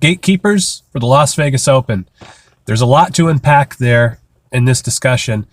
Gatekeepers for the Las Vegas Open. There's a lot to unpack there in this discussion.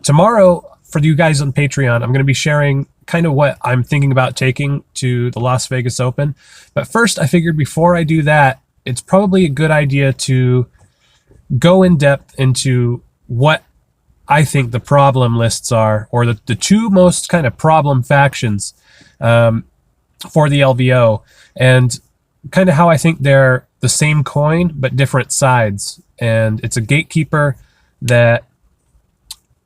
Tomorrow, for you guys on Patreon, I'm going to be sharing kind of what I'm thinking about taking to the Las Vegas Open. But first, I figured before I do that, it's probably a good idea to go in depth into what I think the problem lists are, or the two most kind of problem factions for the LVO, and kind of how I think they're the same coin but different sides. And it's a gatekeeper that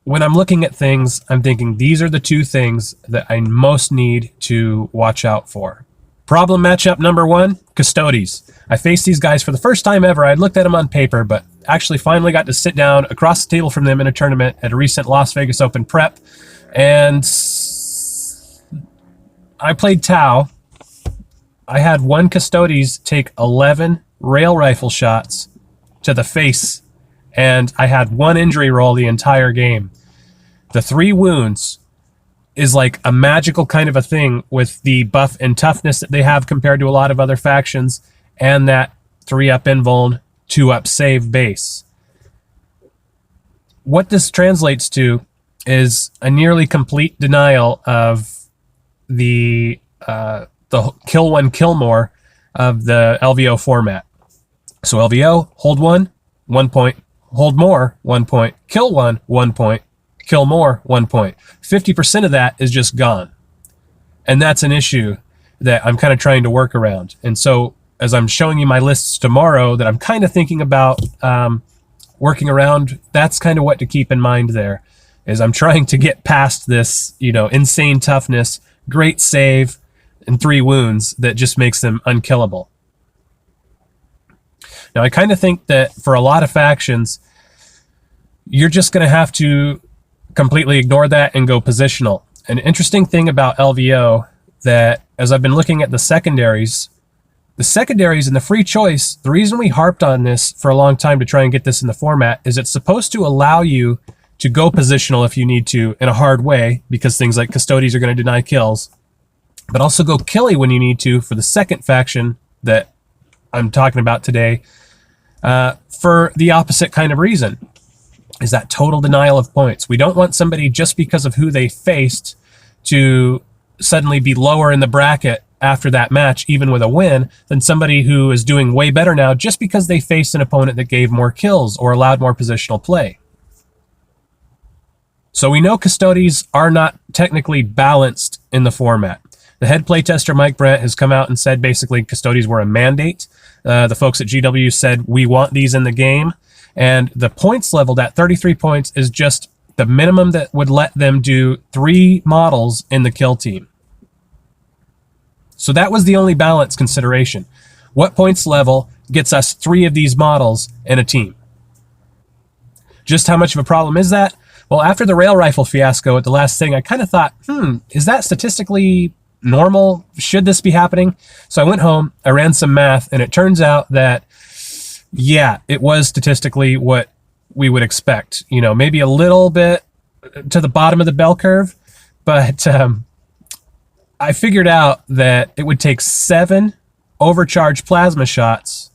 when I'm looking at things, I'm thinking these are the two things that I most need to watch out for. Problem matchup number one, Custodes. I faced these guys for the first time ever. I'd looked at them on paper, but actually finally got to sit down across the table from them in a tournament at a recent Las Vegas Open prep. And I played Tau. I had one Custodes take 11 rail rifle shots to the face, and I had one injury roll the entire game. The 3 wounds is like a magical kind of a thing with the buff and toughness that they have compared to a lot of other factions, and that 3-up invuln, 2-up save base. What this translates to is a nearly complete denial of the kill one, kill more of the LVO format. So LVO, hold 1, 1 point, hold more, 1 point, kill 1, 1 point, kill more, 1 point. 50% of that is just gone. And that's an issue that I'm kind of trying to work around. And so as I'm showing you my lists tomorrow that I'm kind of thinking about working around, that's kind of what to keep in mind there, is I'm trying to get past this, insane toughness, great save, and 3 wounds that just makes them unkillable. Now, I kind of think that for a lot of factions, you're just going to have to completely ignore that and go positional. An interesting thing about LVO that, as I've been looking at the secondaries and the free choice, the reason we harped on this for a long time to try and get this in the format is it's supposed to allow you to go positional if you need to in a hard way, because things like Custodes are going to deny kills, but also go killy when you need to for the second faction that I'm talking about today, for the opposite kind of reason, is that total denial of points. We don't want somebody, just because of who they faced, to suddenly be lower in the bracket after that match, even with a win, than somebody who is doing way better now just because they faced an opponent that gave more kills or allowed more positional play. So we know Custodes are not technically balanced in the format. The head playtester, Mike Brandt, has come out and said basically Custodes were a mandate. The folks at GW said, we want these in the game. And the points leveled at 33 points is just the minimum that would let them do 3 models in the kill team. So that was the only balance consideration. What points level gets us 3 of these models in a team? Just how much of a problem is that? Well, after the rail rifle fiasco at the last thing, I kind of thought, is that statistically normal? Should this be happening? So I went home, I ran some math, and it turns out that, yeah, it was statistically what we would expect. Maybe a little bit to the bottom of the bell curve, but I figured out that it would take 7 overcharged plasma shots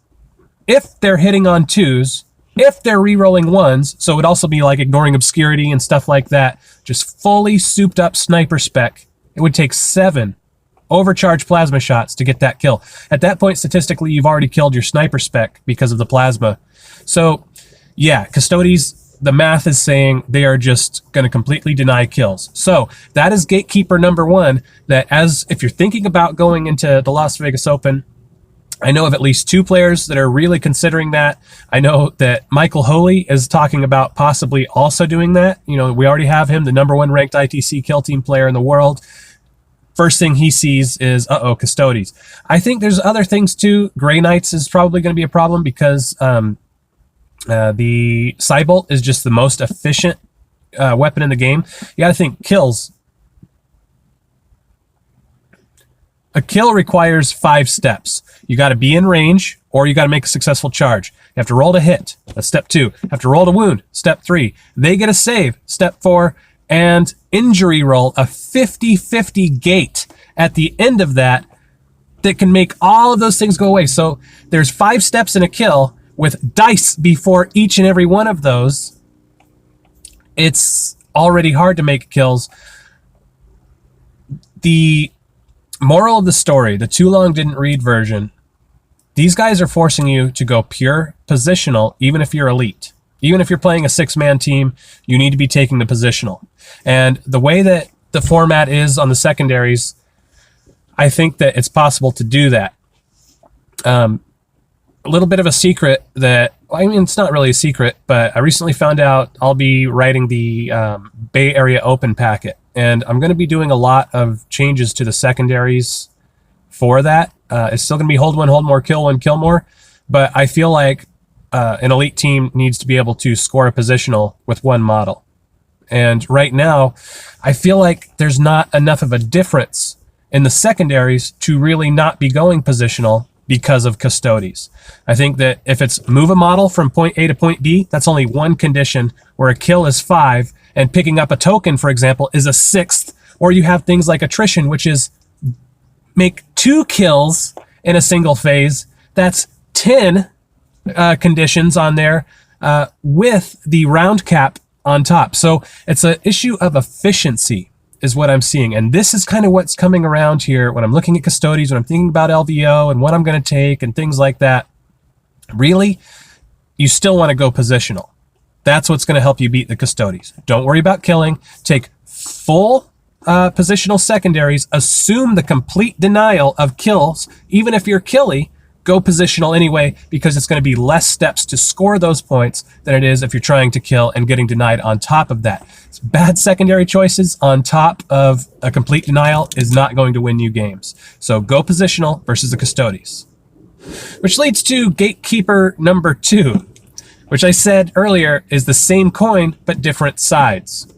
if they're hitting on 2s, if they're re-rolling 1s, so it would also be like ignoring obscurity and stuff like that, just fully souped up sniper spec. It would take 7 overcharged plasma shots to get that kill. At that point, statistically, you've already killed your sniper spec because of the plasma. So, yeah, Custodes, the math is saying they are just going to completely deny kills. So that is gatekeeper number 1, that if you're thinking about going into the Las Vegas Open, I know of at least 2 players that are really considering that. I know that Michael Holy is talking about possibly also doing that. We already have him, the number 1 ranked ITC kill team player in the world. First thing he sees is, Custodes. I think there's other things too. Grey Knights is probably going to be a problem because the Cybolt is just the most efficient weapon in the game. You got to think kills. A kill requires 5 steps. You got to be in range, or you got to make a successful charge. You have to roll to hit. That's step 2. You have to roll to wound. Step 3. They get a save. Step 4. And injury roll, a 50-50 gate. At the end of that, that can make all of those things go away. So there's 5 steps in a kill with dice before each and every one of those. It's already hard to make kills. The moral of the story, the too long didn't read version, these guys are forcing you to go pure positional, even if you're elite. Even if you're playing a 6-man team, you need to be taking the positional. And the way that the format is on the secondaries, I think that it's possible to do that. A little bit of a secret that, I mean, it's not really a secret, but I recently found out I'll be writing the Bay Area Open packet. And I'm going to be doing a lot of changes to the secondaries for that. It's still going to be hold one, hold more, kill one, kill more. But I feel like an elite team needs to be able to score a positional with one model. And right now, I feel like there's not enough of a difference in the secondaries to really not be going positional because of custodies. I think that if it's move a model from point A to point B, that's only one condition, where a kill is 5, and picking up a token, for example, is a 6th. Or you have things like attrition, which is make 2 kills in a single phase. That's 10 conditions on there with the round cap on top. So it's an issue of efficiency is what I'm seeing. And this is kind of what's coming around here when I'm looking at custodies, when I'm thinking about LVO and what I'm going to take and things like that. Really, you still want to go positional. That's what's going to help you beat the custodies. Don't worry about killing. Take full positional secondaries. Assume the complete denial of kills. Even if you're killy, go positional anyway, because it's going to be less steps to score those points than it is if you're trying to kill and getting denied on top of that. It's bad secondary choices on top of a complete denial is not going to win you games. So go positional versus the custodies. Which leads to Gatekeeper number 2, which I said earlier is the same coin but different sides.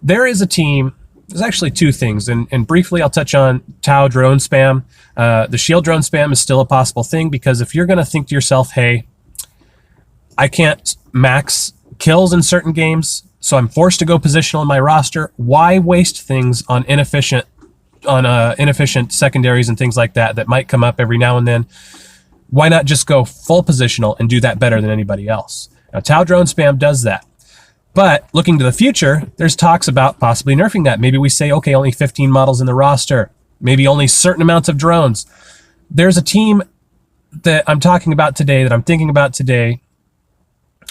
There is a team, there's actually 2 things, and briefly I'll touch on Tau drone spam. The shield drone spam is still a possible thing, because if you're going to think to yourself, hey, I can't max kills in certain games, so I'm forced to go positional in my roster, why waste things on inefficient secondaries and things like that that might come up every now and then? Why not just go full positional and do that better than anybody else? Now, Tau drone spam does that. But looking to the future, there's talks about possibly nerfing that. Maybe we say, okay, only 15 models in the roster. Maybe only certain amounts of drones. There's a team that I'm talking about today, that I'm thinking about today,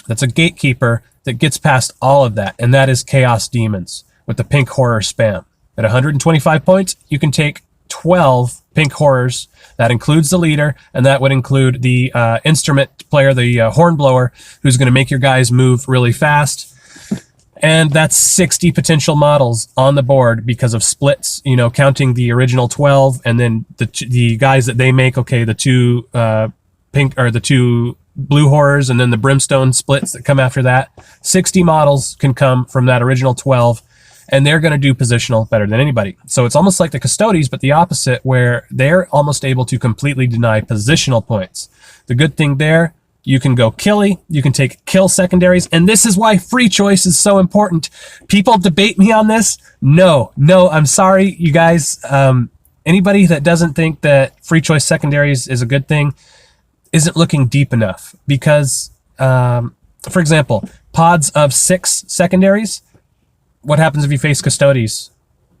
that's a Gatekeeper that gets past all of that, and that is Chaos Demons with the pink horror spam. At 125 points, you can take 12 pink horrors. That includes the leader, and that would include the instrument player, the horn blower, who's going to make your guys move really fast. And that's 60 potential models on the board because of splits, you know, counting the original 12 and then the guys that they make. Okay, the 2 pink or the 2 blue horrors and then the brimstone splits that come after that. 60 models can come from that original 12, and they're going to do positional better than anybody. So it's almost like the custodies, but the opposite, where they're almost able to completely deny positional points. The good thing there, you can go killy, you can take kill secondaries, and this is why free choice is so important. People debate me on this. No, I'm sorry, you guys. Anybody that doesn't think that free choice secondaries is a good thing isn't looking deep enough, because, for example, pods of 6 secondaries, what happens if you face custodies?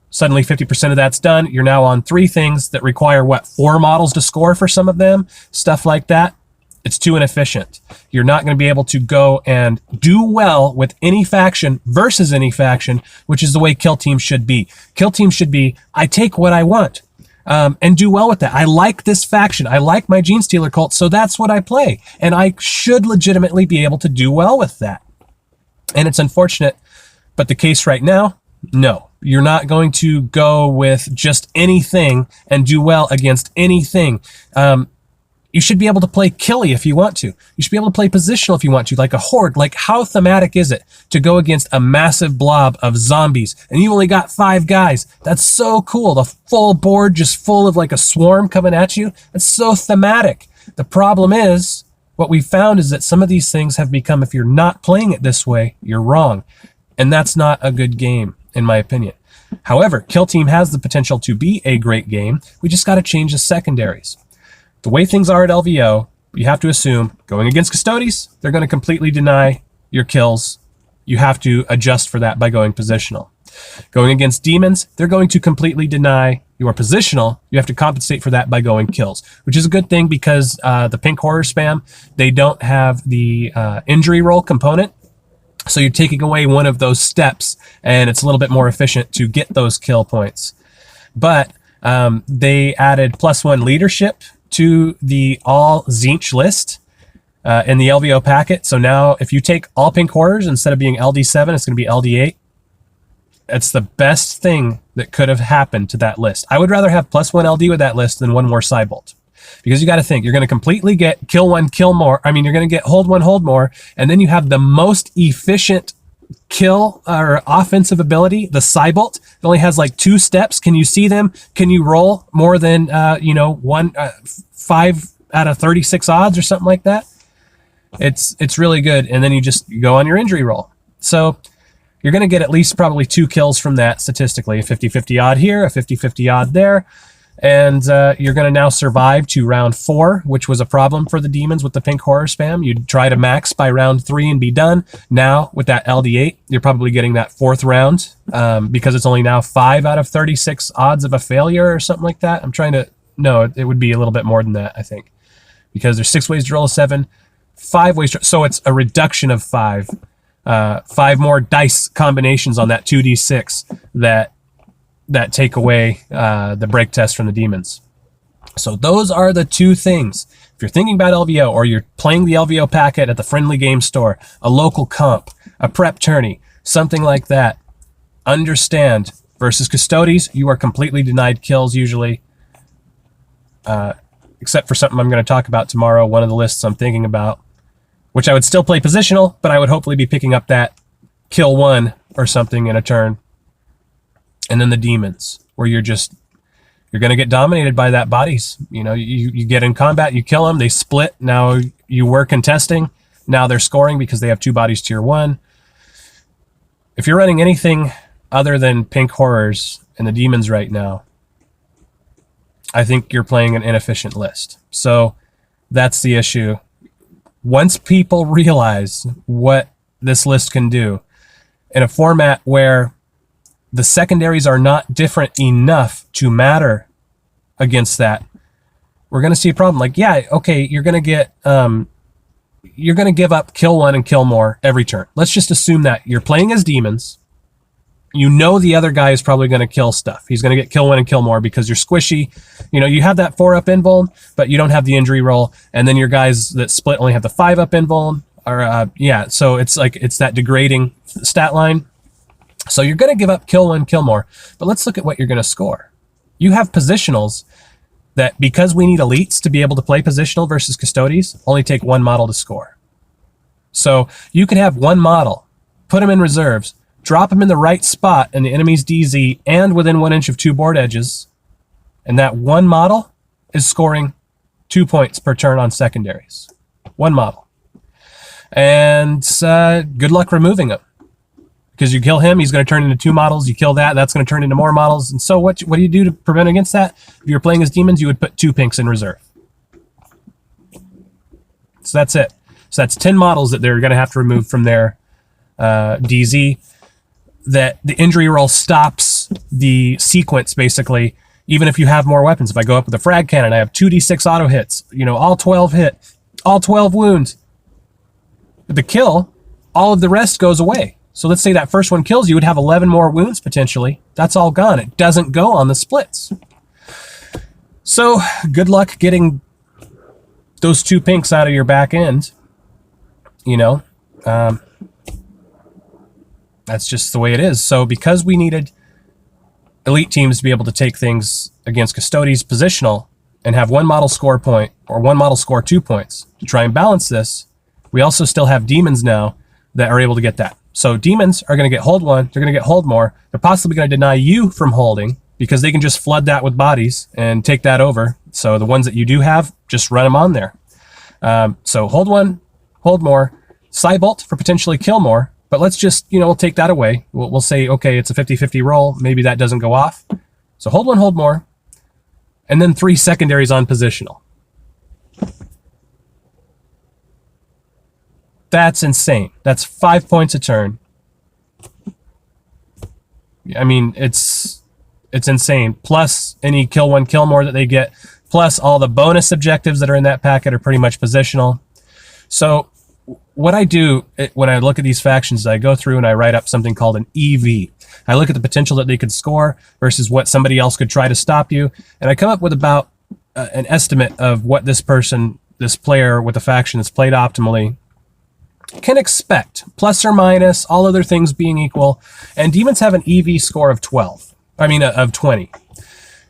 Suddenly 50% of that's done. You're now on 3 things that require, 4 models to score for some of them, stuff like that. It's too inefficient. You're not going to be able to go and do well with any faction versus any faction, which is the way kill teams should be. Kill teams should be, I take what I want and do well with that. I like this faction. I like my Gene Stealer cult, so that's what I play. And I should legitimately be able to do well with that. And it's unfortunate, but the case right now, no. You're not going to go with just anything and do well against anything. You should be able to play killy if you want to. You should be able to play positional if you want to, like a horde. Like, how thematic is it to go against a massive blob of zombies and you only got 5 guys? That's so cool. The full board just full of like a swarm coming at you. That's so thematic. The problem is, what we found is that some of these things have become, if you're not playing it this way, you're wrong. And that's not a good game, in my opinion. However, Kill Team has the potential to be a great game. We just got to change the secondaries. The way things are at LVO, you have to assume going against Custodes, they're going to completely deny your kills. You have to adjust for that by going positional. Going against demons, they're going to completely deny your positional. You have to compensate for that by going kills, which is a good thing because the pink horror spam, they don't have the injury roll component. So you're taking away one of those steps, and it's a little bit more efficient to get those kill points. But they added +1 leadership to the all Tzeentch list in the LVO packet. So now if you take all pink horrors, instead of being LD7, it's going to be LD8. It's the best thing that could have happened to that list. I would rather have +1 LD with that list than one more Cybolt. Because you got to think, you're going to completely get kill one, kill more. I mean, you're going to get hold one, hold more. And then you have the most efficient kill or offensive ability, the Cybolt. It only has like 2 steps. Can you see them? Can you roll more than, 5 out of 36 odds or something like that? It's really good. And then you go on your injury roll. So you're going to get at least probably 2 kills from that statistically, a 50-50 odd here, a 50-50 odd there. And you're going to now survive to round 4, which was a problem for the demons with the pink horror spam. You'd try to max by round 3 and be done. Now, with that LD8, you're probably getting that 4th round because it's only now 5 out of 36 odds of a failure or something like that. No, it would be a little bit more than that, I think. Because there's 6 ways to roll a 7, 5 ways to... So it's a reduction of 5. 5 more dice combinations on that 2d6 that take away the break test from the demons. So those are the 2 things. If you're thinking about LVO or you're playing the LVO packet at the friendly game store, a local comp, a prep tourney, something like that, understand versus Custodes, you are completely denied kills usually, except for something I'm going to talk about tomorrow, one of the lists I'm thinking about, which I would still play positional, but I would hopefully be picking up that kill 1 or something in a turn. And then the demons, where you're going to get dominated by that bodies. You know, you get in combat, you kill them, they split. Now you were contesting. Now they're scoring because they have 2 bodies tier 1. If you're running anything other than pink horrors and the demons right now, I think you're playing an inefficient list. So that's the issue. Once people realize what this list can do in a format where the secondaries are not different enough to matter against that, we're going to see a problem. Like, yeah, okay, you're going to give up kill 1 and kill more every turn. Let's just assume that you're playing as demons. You know the other guy is probably going to kill stuff. He's going to get kill 1 and kill more because you're squishy. You know, you have that 4-up invuln, but you don't have the injury roll. And then your guys that split only have the 5-up invuln. So it's that degrading stat line. So you're going to give up kill 1, kill more. But let's look at what you're going to score. You have positionals that, because we need elites to be able to play positional versus Custodes, only take 1 model to score. So you could have 1 model, put them in reserves, drop them in the right spot in the enemy's DZ and within 1 inch of 2 board edges, and that 1 model is scoring 2 points per turn on secondaries. 1 model. And good luck removing him. Because you kill him, he's going to turn into 2 models. You kill that, that's going to turn into more models. And so what do you do to prevent against that? If you're playing as demons, you would put 2 pinks in reserve. So that's it. So that's 10 models that they're going to have to remove from their DZ. That the injury roll stops the sequence, basically, even if you have more weapons. If I go up with a frag cannon, I have 2d6 auto hits, all 12 hit, all 12 wounds. With the kill, all of the rest goes away. So let's say that first one kills you, would have 11 more wounds potentially. That's all gone. It doesn't go on the splits. So good luck getting those 2 pinks out of your back end. That's just the way it is. So because we needed elite teams to be able to take things against Custodes positional and have 1 model score a point or 1 model score 2 points to try and balance this, we also still have demons now that are able to get that. So demons are going to get hold 1, they're going to get hold more. They're possibly going to deny you from holding because they can just flood that with bodies and take that over. So the ones that you do have, just run them on there. So hold 1, hold more, Cybolt for potentially kill more. But let's just, we'll take that away. We'll say, okay, it's a 50-50 roll. Maybe that doesn't go off. So hold one, hold more. And then 3 secondaries on positional. That's insane. That's 5 points a turn. I mean, it's insane. Plus any kill one, kill more that they get. Plus all the bonus objectives that are in that packet are pretty much positional. So what I do when I look at these factions is I go through and I write up something called an EV. I look at the potential that they could score versus what somebody else could try to stop you. And I come up with about an estimate of what this player with the faction that's played optimally can expect, plus or minus, all other things being equal. And demons have an EV score of 20.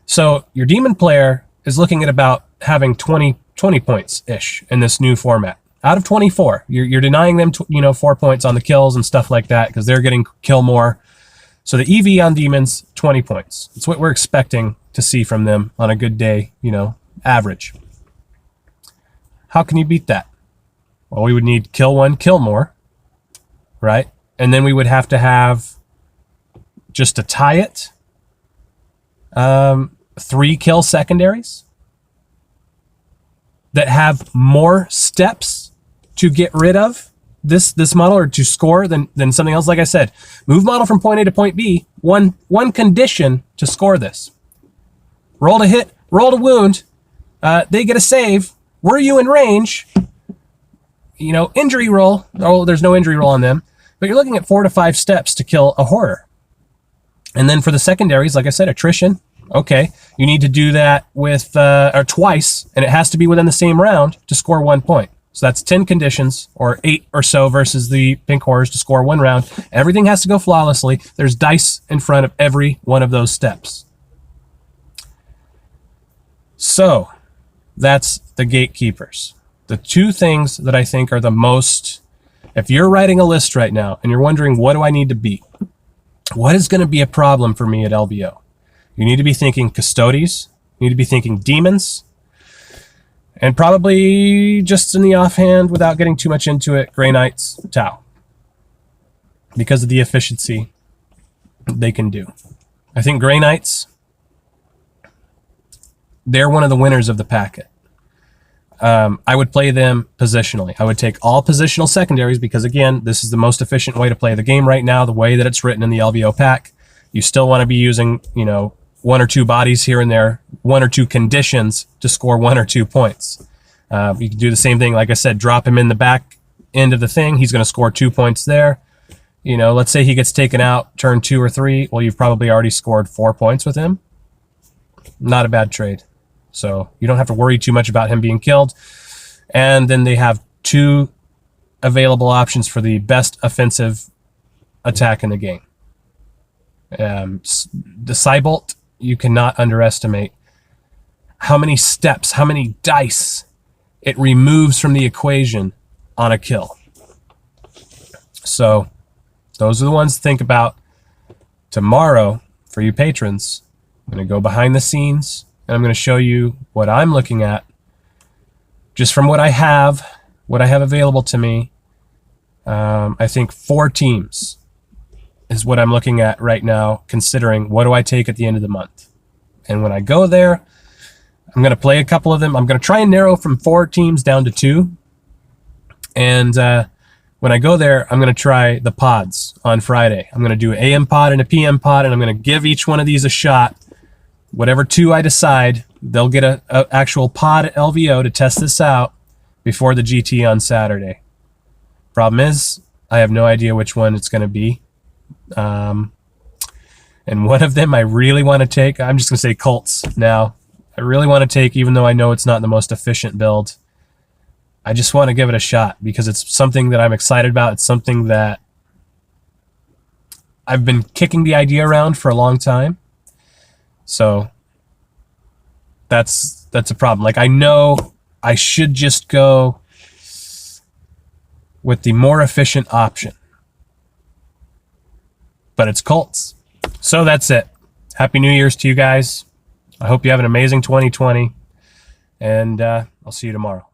So your demon player is looking at about having 20 points-ish in this new format. Out of 24, you're denying them 4 points on the kills and stuff like that because they're getting kill more. So the EV on demons, 20 points. It's what we're expecting to see from them on a good day, average. How can you beat that? Well, we would need kill one, kill more, right? And then we would have to have, just to tie it, 3 kill secondaries that have more steps to get rid of this model or to score than something else. Like I said, move model from point A to point B, one condition to score this. Roll to hit, roll to wound, they get a save, were you in range, injury roll. Oh, there's no injury roll on them, but you're looking at 4 to 5 steps to kill a horror. And then for the secondaries, like I said, attrition. Okay, you need to do that with or twice, and it has to be within the same round to score 1 point. So that's 10 conditions, or 8 or so versus the pink horrors to score 1 round. Everything has to go flawlessly. There's dice in front of every one of those steps. So that's the gatekeepers. The 2 things that I think are the most, if you're writing a list right now and you're wondering, what do I need to beat? What is going to be a problem for me at LVO? You need to be thinking Custodes, you need to be thinking demons, and probably just in the offhand, without getting too much into it, Grey Knights, Tau. Because of the efficiency they can do. I think Grey Knights, they're one of the winners of the packet. I would play them positionally. I would take all positional secondaries because, again, this is the most efficient way to play the game right now, the way that it's written in the LVO pack. You still want to be using, 1 or 2 bodies here and there, 1 or 2 conditions to score 1 or 2 points. You can do the same thing. Like I said, drop him in the back end of the thing. He's going to score 2 points there. Let's say he gets taken out turn 2 or 3. Well, you've probably already scored 4 points with him. Not a bad trade. So you don't have to worry too much about him being killed. And then they have 2 available options for the best offensive attack in the game. The Cybolt, you cannot underestimate how many steps, how many dice it removes from the equation on a kill. So those are the ones to think about. Tomorrow, for you patrons, I'm going to go behind the scenes, and I'm going to show you what I'm looking at just from what I have available to me. I think 4 teams is what I'm looking at right now, considering what do I take at the end of the month. And when I go there, I'm going to play a couple of them. I'm going to try and narrow from 4 teams down to 2. And when I go there, I'm going to try the pods on Friday. I'm going to do an AM pod and a PM pod, and I'm going to give each one of these a shot. Whatever 2 I decide, they'll get an actual pod at LVO to test this out before the GT on Saturday. Problem is, I have no idea which one it's going to be. And one of them I really want to take, I'm just going to say Cults now. I really want to take, even though I know it's not the most efficient build. I just want to give it a shot because it's something that I'm excited about. It's something that I've been kicking the idea around for a long time. So that's a problem. Like, I know I should just go with the more efficient option. But it's Cults. So that's it. Happy New Year's to you guys. I hope you have an amazing 2020. And I'll see you tomorrow.